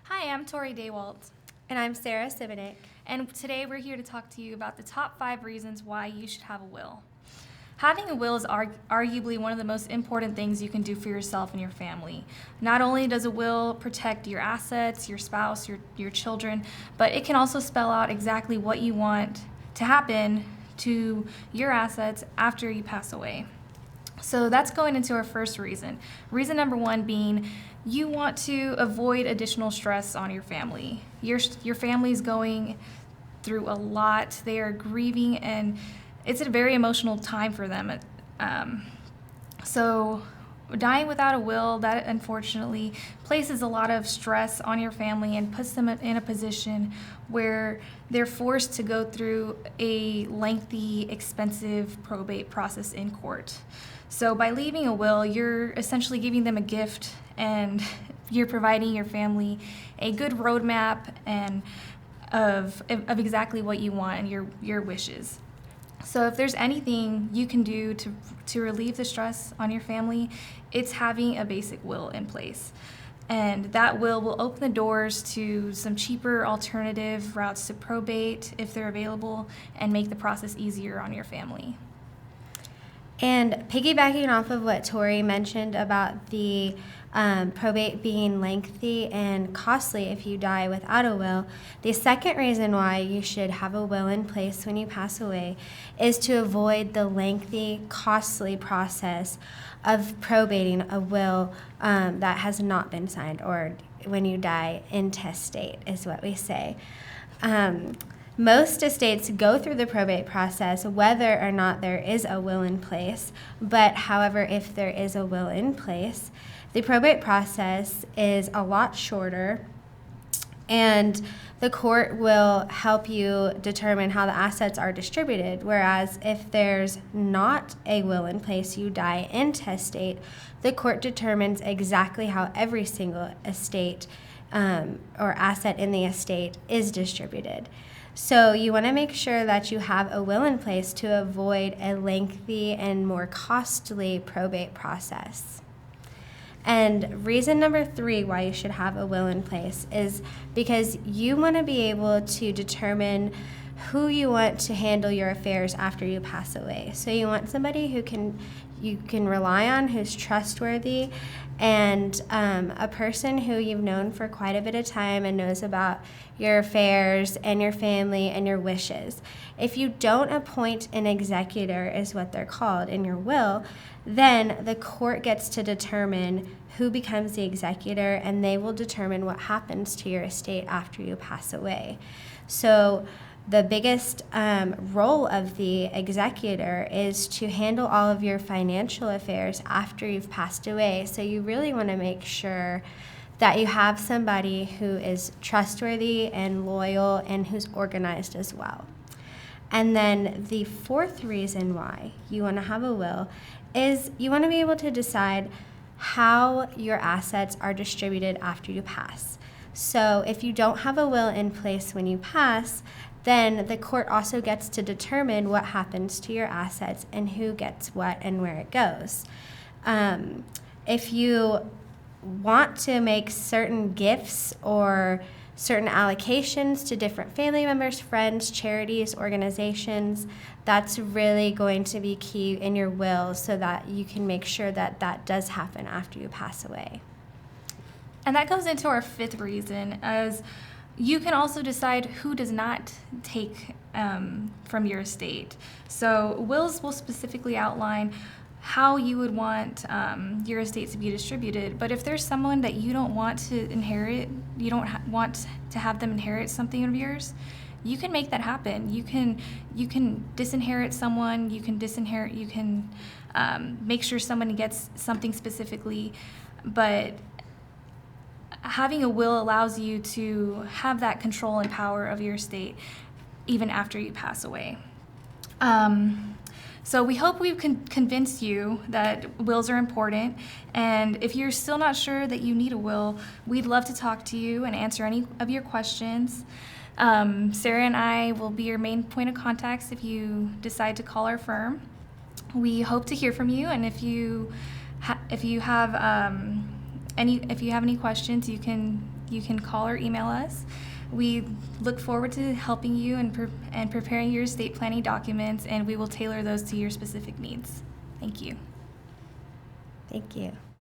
Hi, I'm Tori Daywalt, And I'm Sarah Sibinek. and today we're here to talk to you about the top 5 reasons why you should have a will. Having a will is arguably one of the most important things you can do for yourself and your family. Not only does a will protect your assets, your spouse, your children, but it can also spell out exactly what you want to happen to your assets after you pass away. So that's going into our first reason. Reason number 1 being you want to avoid additional stress on your family. Your family's going through a lot. They are grieving, and it's a very emotional time for them. So dying without a will, that unfortunately places a lot of stress on your family and puts them in a position where they're forced to go through a lengthy, expensive probate process in court. So by leaving a will, you're essentially giving them a gift, and you're providing your family a good roadmap and of exactly what you want and your wishes. So if there's anything you can do to relieve the stress on your family, it's having a basic will in place. And that will open the doors to some cheaper alternative routes to probate if they're available, and make the process easier on your family. And piggybacking off of what Tori mentioned about the probate being lengthy and costly if you die without a will, the second reason why you should have a will in place when you pass away is to avoid the lengthy, costly process of probating a will that has not been signed, or when you die intestate is what we say. Most estates go through the probate process whether or not there is a will in place, but however, if there is a will in place, the probate process is a lot shorter, and the court will help you determine how the assets are distributed. Whereas if there's not a will in place, you die intestate, the court determines exactly how every single estate or asset in the estate is distributed. So you want to make sure that you have a will in place to avoid a lengthy and more costly probate process. And reason number 3 why you should have a will in place is because you want to be able to determine who you want to handle your affairs after you pass away. So you want somebody you can rely on, who's trustworthy, and a person who you've known for quite a bit of time and knows about your affairs and your family and your wishes. If you don't appoint an executor, is what they're called, in your will, then the court gets to determine who becomes the executor, and they will determine what happens to your estate after you pass away. So the biggest role of the executor is to handle all of your financial affairs after you've passed away. So you really want to make sure that you have somebody who is trustworthy and loyal and who's organized as well. And then the fourth reason why you want to have a will is you want to be able to decide how your assets are distributed after you pass. So if you don't have a will in place when you pass, then the court also gets to determine what happens to your assets and who gets what and where it goes. If you want to make certain gifts or certain allocations to different family members, friends, charities, organizations, that's really going to be key in your will so that you can make sure that that does happen after you pass away. And that goes into our 5th reason, as you can also decide who does not take from your estate. So wills will specifically outline how you would want your estate to be distributed. But if there's someone that you don't want to inherit, you don't want to have them inherit something of yours, you can make that happen. You can disinherit someone. You can make sure someone gets something specifically, but having a will allows you to have that control and power of your estate even after you pass away. So we hope we've convinced you that wills are important, and if you're still not sure that you need a will, we'd love to talk to you and answer any of your questions. Sarah and I will be your main point of contacts if you decide to call our firm. We hope to hear from you, and if you have any questions, you can you can call or email us. We look forward to helping you and preparing your estate planning documents, and we will tailor those to your specific needs. Thank you. Thank you.